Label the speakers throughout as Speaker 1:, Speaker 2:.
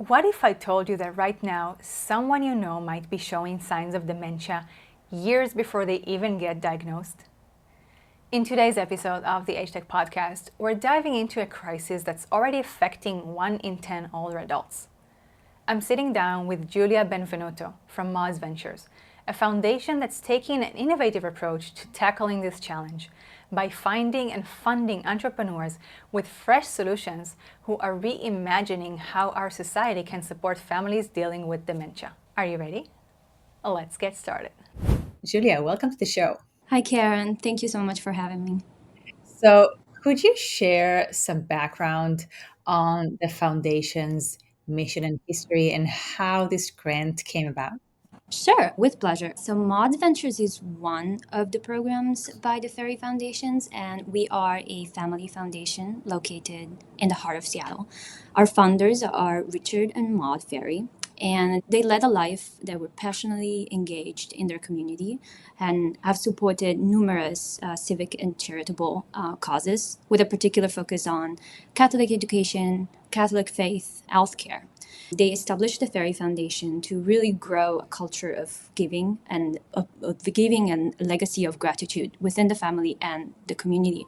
Speaker 1: What if I told you that right now, someone you know might be showing signs of dementia years before they even get diagnosed? In today's episode of the AgeTech Podcast, we're diving into a crisis that's already affecting 1 in 10 older adults. I'm sitting down with Giulia Benvenuto from Maude Ventures, a foundation that's taking an innovative approach to tackling this challenge by finding and funding entrepreneurs with fresh solutions who are reimagining how our society can support families dealing with dementia. Are you ready? Let's get started. Giulia, welcome to the show.
Speaker 2: Hi, Karen. Thank you so much for having me.
Speaker 1: So, could you share some background on the foundation's mission and history and how this grant came about?
Speaker 2: Sure, with pleasure. So, Maude Ventures is one of the programs by the Ferry Foundations, and we are a family foundation located in the heart of Seattle. Our founders are Richard and Maude Ferry, and they led a life that were passionately engaged in their community and have supported numerous civic and charitable causes with a particular focus on Catholic education, Catholic faith, healthcare. They established the Ferry Foundation to really grow a culture of giving and of the giving and legacy of gratitude within the family and the community.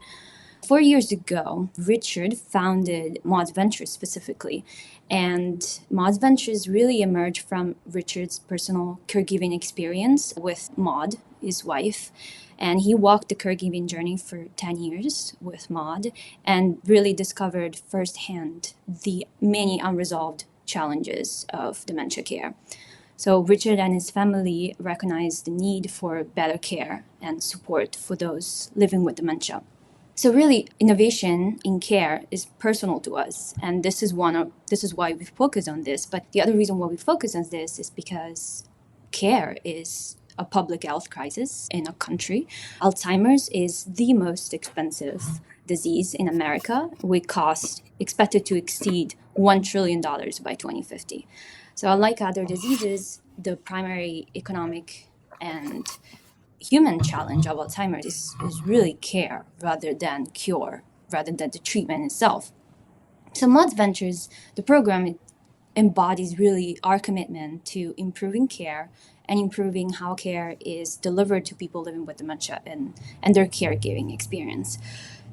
Speaker 2: 4 years ago, Richard founded Maude Ventures specifically. And Maude Ventures really emerged from Richard's personal caregiving experience with Maude, his wife. And he walked the caregiving journey for 10 years with Maude and really discovered firsthand the many unresolved challenges of dementia care. So Richard and his family recognized the need for better care and support for those living with dementia. So really, innovation in care is personal to us, and this is why we focus on this. But the other reason why we focus on this is because care is a public health crisis in a country. Alzheimer's is the most expensive disease in America, with cost expected to exceed $1 trillion by 2050. So unlike other diseases, the primary economic and human challenge of Alzheimer's is really care rather than cure, rather than the treatment itself. So Maude Ventures, the program, embodies really our commitment to improving care and improving how care is delivered to people living with dementia and their caregiving experience.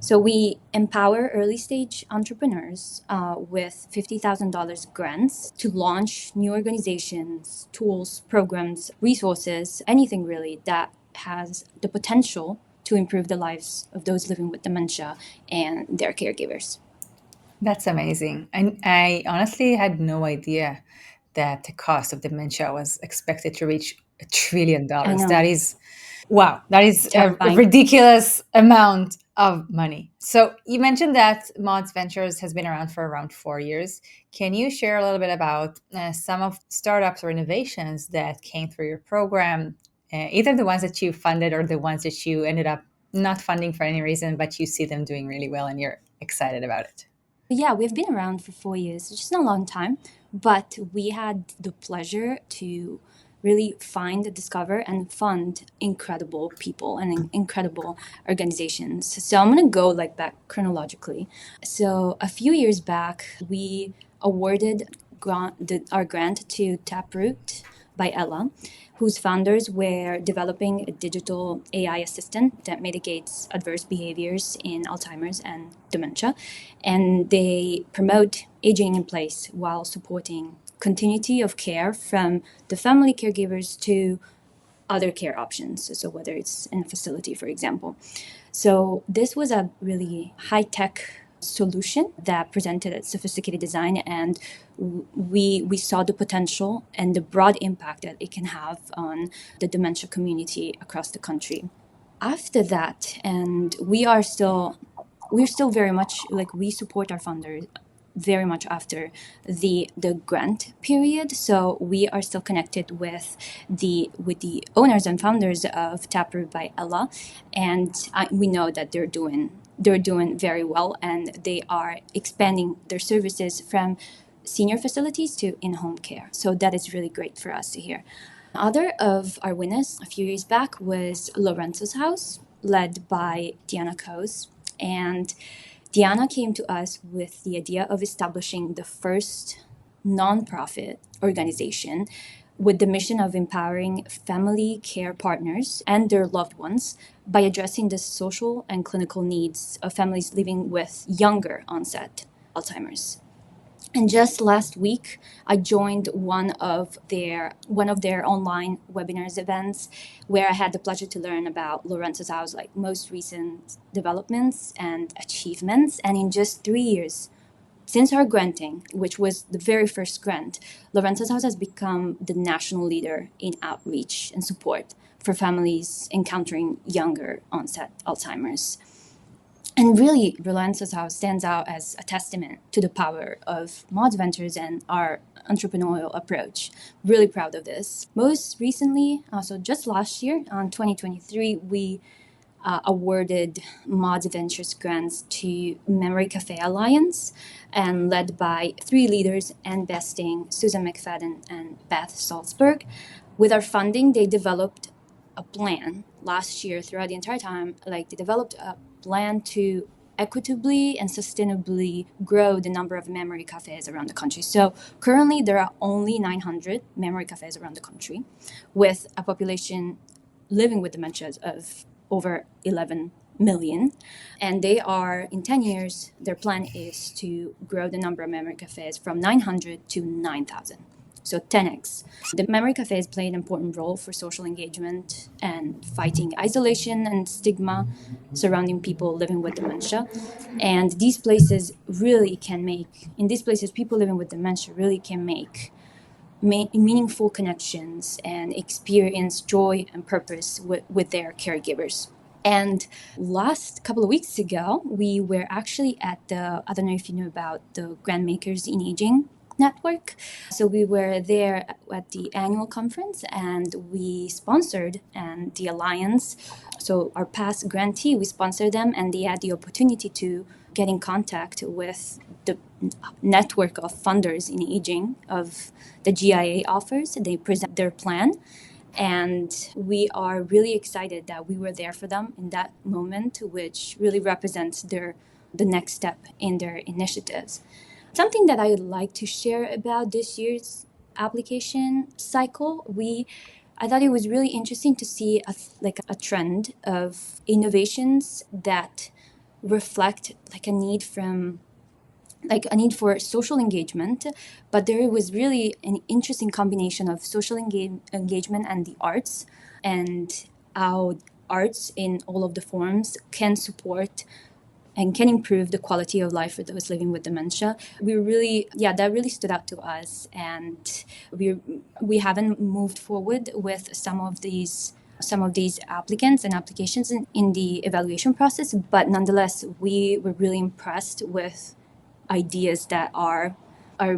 Speaker 2: So we empower early stage entrepreneurs with $50,000 grants to launch new organizations, tools, programs, resources, anything really that has the potential to improve the lives of those living with dementia and their caregivers.
Speaker 1: That's amazing. I honestly had no idea that the cost of dementia was expected to reach $1 trillion.
Speaker 2: I know,
Speaker 1: That is, wow, that is a
Speaker 2: terrifying.
Speaker 1: ridiculous amount of money. So you mentioned that Maude Ventures has been around for around 4 years. Can you share a little bit about some of startups or innovations that came through your program, either the ones that you funded or the ones that you ended up not funding for any reason, but you see them doing really well and you're excited about it?
Speaker 2: Yeah, we've been around for 4 years, which is not a long time, but we had the pleasure to really find, discover, and fund incredible people and incredible organizations. So I'm going to go back chronologically. So a few years back, we awarded our grant to Taproot by Ella, whose founders were developing a digital AI assistant that mitigates adverse behaviors in Alzheimer's and dementia. And they promote aging in place while supporting continuity of care from the family caregivers to other care options. So whether it's in a facility, for example. So this was a really high-tech solution that presented a sophisticated design, and we saw the potential and the broad impact that it can have on the dementia community across the country. After that, and we're still very much we support our funders very much after the grant period. So we are still connected with the owners and founders of Taproot by Ella, and we know that they're doing very well, and they are expanding their services from senior facilities to in-home care. So that is really great for us to hear. Other of our winners a few years back was Lorenzo's house, led by Diana Coase, and Diana came to us with the idea of establishing the first nonprofit organization with the mission of empowering family care partners and their loved ones by addressing the social and clinical needs of families living with younger onset Alzheimer's. And just last week, I joined one of their online webinars events, where I had the pleasure to learn about Lorenzo's house, like most recent developments and achievements. And in just 3 years since our granting, which was the very first grant, Lorenzo's house has become the national leader in outreach and support for families encountering younger onset Alzheimer's. And really, Lorenzo's house stands out as a testament to the power of Maude Ventures and our entrepreneurial approach. Really proud of this. Most recently, also just last year, on 2023, we awarded Maude Ventures grants to Memory Cafe Alliance, and led by three leaders investing Susan McFadden and Beth Salzberg. With our funding, they developed a plan last year throughout the entire time. Like, they developed a plan to equitably and sustainably grow the number of memory cafes around the country. So currently there are only 900 memory cafes around the country, with a population living with dementia of over 11 million. And they are, in 10 years, their plan is to grow the number of memory cafes from 900 to 9,000. So 10x. The memory cafes play an important role for social engagement and fighting isolation and stigma surrounding people living with dementia. And these places really can make, in these places, people living with dementia really can make meaningful connections and experience joy and purpose with their caregivers. And last couple of weeks ago, we were actually at I don't know if you know about the Grandmakers in Aging network. So we were there at the annual conference, and we sponsored and the alliance. So our past grantee, we sponsored them, and they had the opportunity to get in contact with the network of funders in aging of the GIA offers. They present their plan, and we are really excited that we were there for them in that moment, which really represents the next step in their initiatives. Something that I would like to share about this year's application cycle, I thought it was really interesting to see a trend of innovations that reflect a need for social engagement, but there was really an interesting combination of social engagement and the arts, and how arts in all of the forms can support and can improve the quality of life for those living with dementia. That really stood out to us, and we haven't moved forward with some of these applicants and applications in the evaluation process, but nonetheless, we were really impressed with ideas that are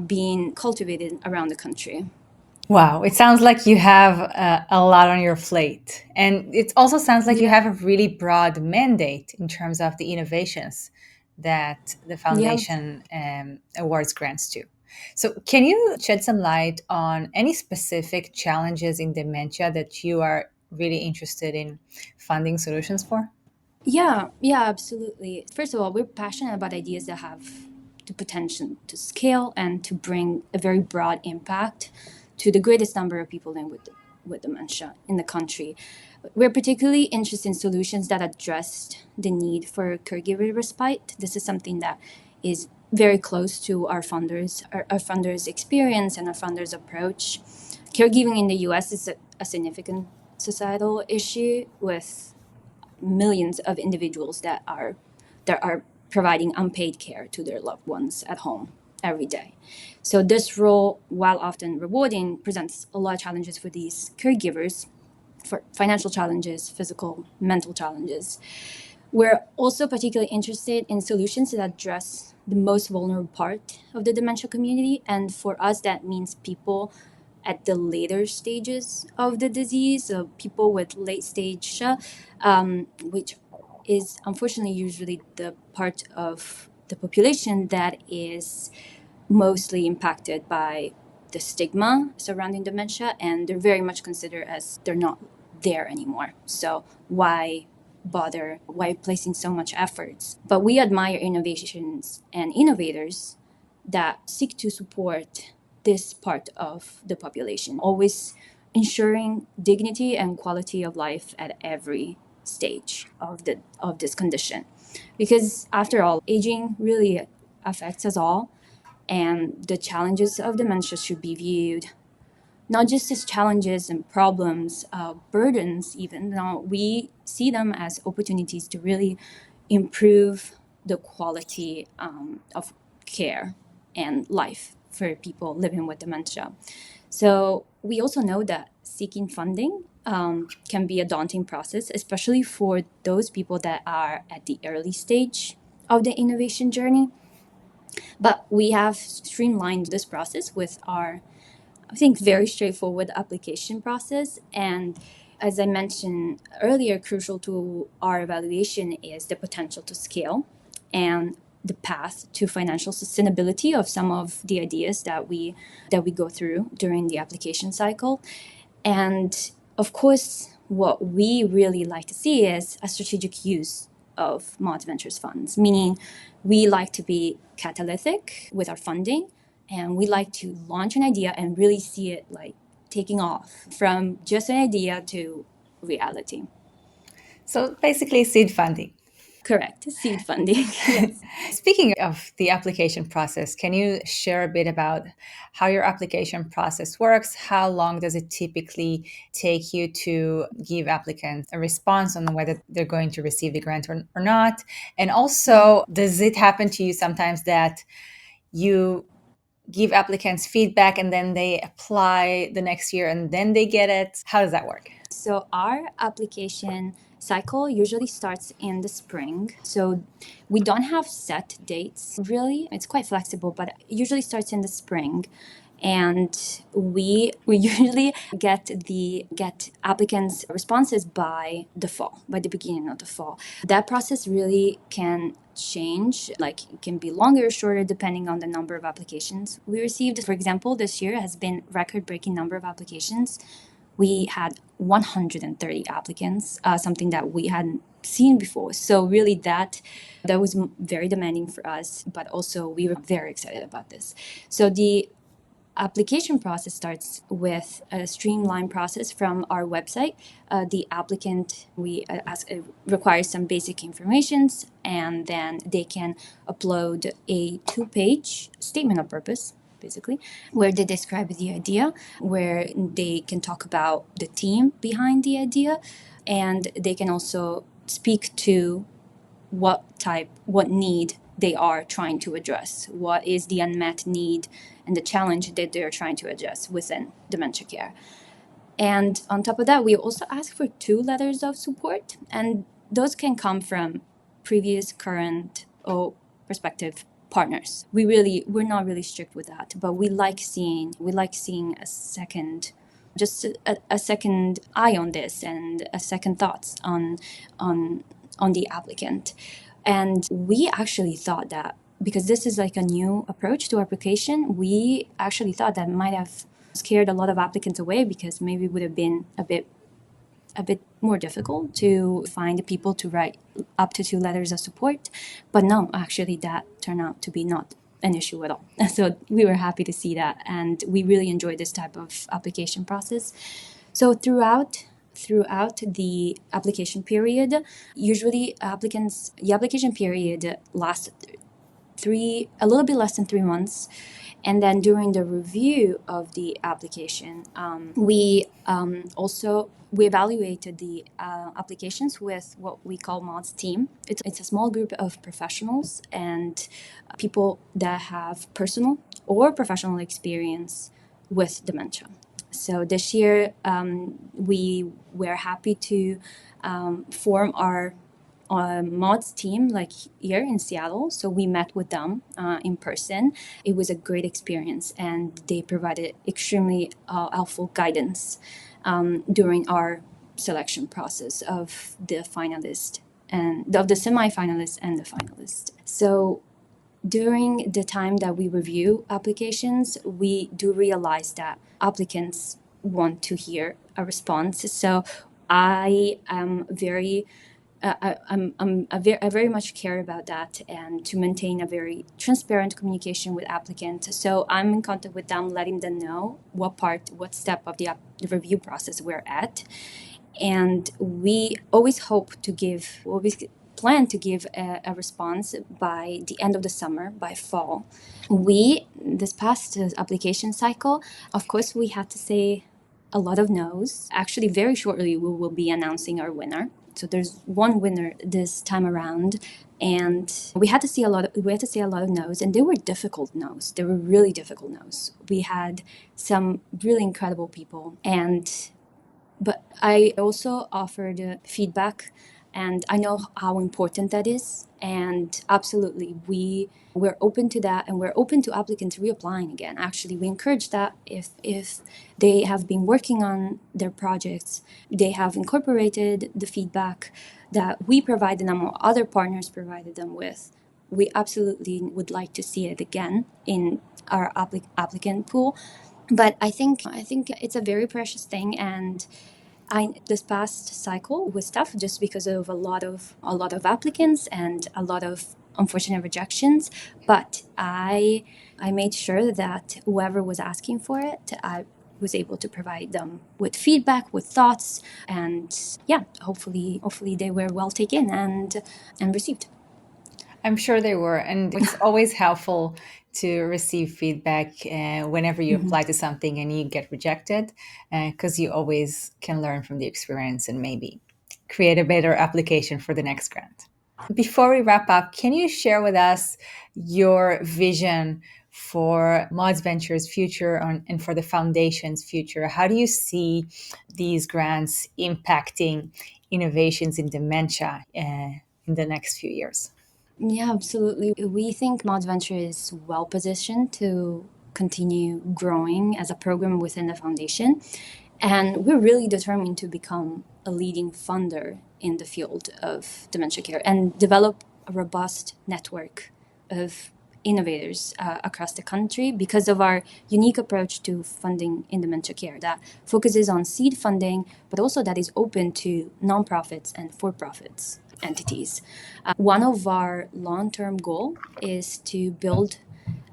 Speaker 2: being cultivated around the country.
Speaker 1: Wow, it sounds like you have a lot on your plate. And it also sounds like you have a really broad mandate in terms of the innovations that the foundation awards grants to. So can you shed some light on any specific challenges in dementia that you are really interested in funding solutions for?
Speaker 2: Yeah, absolutely. First of all, we're passionate about ideas that have the potential to scale and to bring a very broad impact to the greatest number of people living with dementia in the country. We're particularly interested in solutions that address the need for caregiver respite. This is something that is very close to our funders' experience and our funders' approach. Caregiving in the U.S. is a significant societal issue, with millions of individuals that are providing unpaid care to their loved ones at home every day. So this role, while often rewarding, presents a lot of challenges for these caregivers, for financial challenges, physical, mental challenges. We're also particularly interested in solutions that address the most vulnerable part of the dementia community. And for us, that means people at the later stages of the disease, so people with late stage, which is unfortunately usually the part of the population that is mostly impacted by the stigma surrounding dementia, and they're very much considered as they're not there anymore. So why bother? Why placing so much efforts? But we admire innovations and innovators that seek to support this part of the population, always ensuring dignity and quality of life at every stage of this condition. Because after all, aging really affects us all, and the challenges of dementia should be viewed not just as challenges and problems, burdens even. No, we see them as opportunities to really improve the quality of care and life for people living with dementia. So we also know that seeking funding can be a daunting process, especially for those people that are at the early stage of the innovation journey. But we have streamlined this process with our, I think, very straightforward application process. And as I mentioned earlier, crucial to our evaluation is the potential to scale and the path to financial sustainability of some of the ideas that we go through during the application cycle. And of course, what we really like to see is a strategic use of Maude Ventures funds, meaning we like to be catalytic with our funding, and we like to launch an idea and really see it like taking off from just an idea to reality.
Speaker 1: So basically, seed funding.
Speaker 2: Correct, seed funding. Yes.
Speaker 1: Speaking of the application process, can you share a bit about how your application process works? How long does it typically take you to give applicants a response on whether they're going to receive the grant or not? And also, does it happen to you sometimes that you give applicants feedback and then they apply the next year and then they get it? How does that work?
Speaker 2: So our application cycle usually starts in the spring. So we don't have set dates really. It's quite flexible, but it usually starts in the spring. And we usually get applicants' responses by the fall, by the beginning of the fall. That process really can change, like it can be longer or shorter depending on the number of applications we received. For example, this year has been record-breaking number of applications. We had 130 applicants, something that we hadn't seen before. So really that was very demanding for us, but also we were very excited about this. So the application process starts with a streamlined process from our website. The applicant requires some basic informations, and then they can upload a 2-page statement of purpose, basically, where they describe the idea, where they can talk about the team behind the idea, and they can also speak to what need they are trying to address, what is the unmet need and the challenge that they're trying to address within dementia care. And on top of that, we also ask for 2 letters of support, and those can come from previous, current, or prospective partners. We're not really strict with that, but we like seeing a second, just a second eye on this and a second thoughts on the applicant. And we actually thought that, because this is like a new approach to application, we actually thought that might have scared a lot of applicants away, because maybe it would have been a bit more difficult to find people to write up to 2 letters of support. But no, actually that turned out to be not an issue at all. So we were happy to see that, and we really enjoyed this type of application process. So throughout the application period, usually the application period lasts a little bit less than 3 months. And then during the review of the application, we evaluated the applications with what we call Maude's team. It's a small group of professionals and people that have personal or professional experience with dementia. So this year, we were happy to form our Maude's team like here in Seattle. So we met with them in person. It was a great experience, and they provided extremely helpful guidance during our selection process of the finalist and of the semi-finalists and the finalist. So during the time that we review applications, we do realize that applicants want to hear a response. So I am very I very much care about that and to maintain a very transparent communication with applicants. So I'm in contact with them, letting them know what step of the review process we're at. And we always plan to give a response by the end of the summer, by fall. This past application cycle, of course, we had to say a lot of no's. Actually, very shortly, we will be announcing our winner. So there's one winner this time around, and we had to say a lot of no's, and they were difficult no's. They were really difficult no's. We had some really incredible people, but I also offered feedback, and I know how important that is. And absolutely, we're open to that, and we're open to applicants reapplying again. Actually, we encourage that if they have been working on their projects, they have incorporated the feedback that we provided them or other partners provided them with. We absolutely would like to see it again in our applicant pool. But I think it's a very precious thing, and this past cycle was tough just because of a lot of applicants and a lot of unfortunate rejections. But I made sure that whoever was asking for it, I was able to provide them with feedback, with thoughts, and yeah, hopefully they were well taken and received.
Speaker 1: I'm sure they were. And it's always helpful to receive feedback whenever you apply to something and you get rejected, because you always can learn from the experience and maybe create a better application for the next grant. Before we wrap up, can you share with us your vision for Maude's Ventures' future and for the foundation's future? How do you see these grants impacting innovations in dementia in the next few years?
Speaker 2: Yeah, absolutely. We think Maude Venture is well positioned to continue growing as a program within the foundation. And we're really determined to become a leading funder in the field of dementia care and develop a robust network of innovators across the country because of our unique approach to funding in dementia care that focuses on seed funding, but also that is open to nonprofits and for-profits entities. One of our long-term goal is to build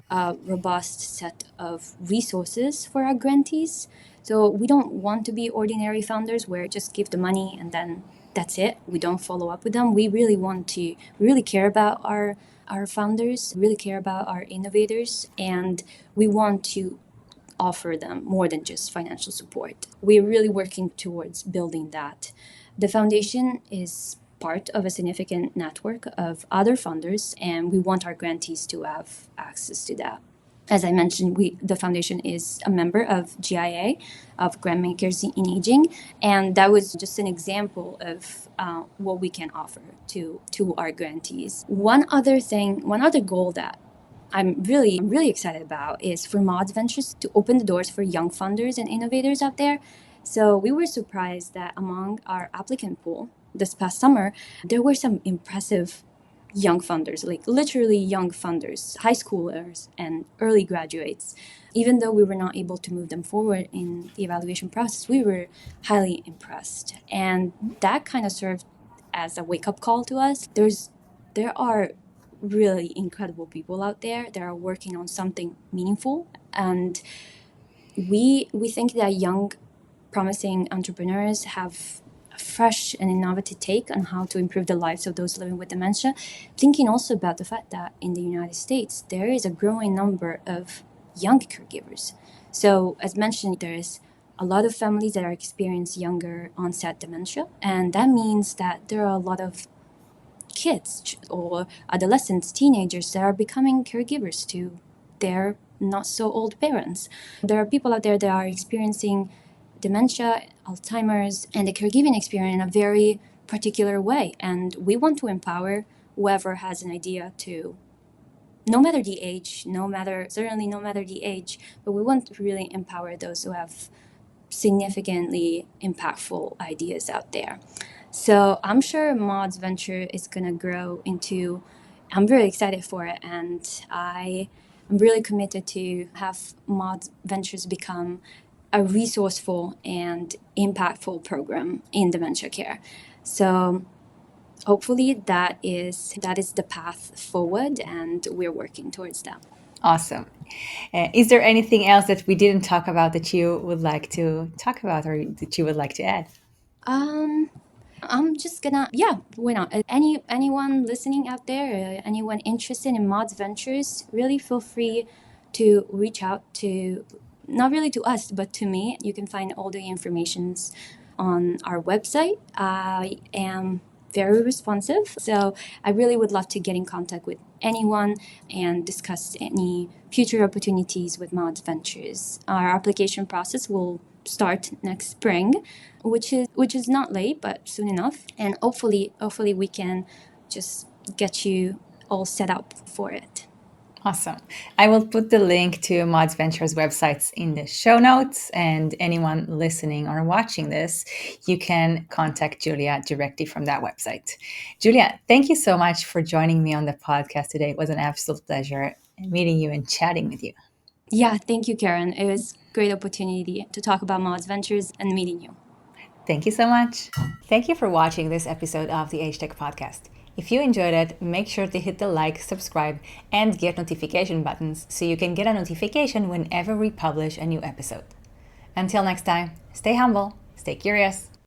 Speaker 2: a robust set of resources for our grantees. So we don't want to be ordinary founders where just give the money and then that's it. We don't follow up with them. We really care about our founders, really care about our innovators, and we want to offer them more than just financial support. We're really working towards building that. The foundation is part of a significant network of other funders, and we want our grantees to have access to that. As I mentioned, the foundation is a member of GIA, of Grantmakers in Aging, and that was just an example of what we can offer to our grantees. One other goal that I'm really excited about is for Maude Ventures to open the doors for young funders and innovators out there. So we were surprised that among our applicant pool this past summer, there were some impressive young funders, like literally young funders, high schoolers and early graduates. Even though we were not able to move them forward in the evaluation process, we were highly impressed. And that kind of served as a wake-up call to us. There are really incredible people out there that are working on something meaningful, and we think that young promising entrepreneurs have a fresh and innovative take on how to improve the lives of those living with dementia, thinking also about the fact that in the United States there is a growing number of young caregivers. So as mentioned, there is a lot of families that are experiencing younger onset dementia, and that means that there are a lot of kids or adolescents, teenagers that are becoming caregivers to their not so old parents. There are people out there that are experiencing dementia, Alzheimer's, and the caregiving experience in a very particular way. And we want to empower whoever has an idea to, no matter the age, no matter the age, but we want to really empower those who have significantly impactful ideas out there. So I'm sure Maude's venture is going to grow into, I'm very excited for it, and I'm really committed to have Maude's Ventures become a resourceful and impactful program in dementia care. So hopefully that is the path forward, and we're working towards that.
Speaker 1: Awesome. Is there anything else that we didn't talk about that you would like to talk about or that you would like to add?
Speaker 2: I'm just gonna, why not? Anyone listening out there, anyone interested in Maude's ventures, really feel free to reach out to, not really to us, but to me. You can find all the informations on our website. I am very responsive, so I really would love to get in contact with anyone and discuss any future opportunities with Maude's ventures. Our application process will start next spring, which is not late, but soon enough, and hopefully we can just get you all set up for it.
Speaker 1: Awesome. I will put the link to Maude's Ventures websites in the show notes, and anyone listening or watching this, you can contact Giulia directly from that website. Giulia, thank you so much for joining me on the podcast today. It was an absolute pleasure meeting you and chatting with you.
Speaker 2: Yeah, thank you, Karen. It was a great opportunity to talk about Maude's Ventures and meeting you.
Speaker 1: Thank you so much. Thank you for watching this episode of the AgeTech Podcast. If you enjoyed it, make sure to hit the like, subscribe, and get notification buttons so you can get a notification whenever we publish a new episode. Until next time, stay humble, stay curious,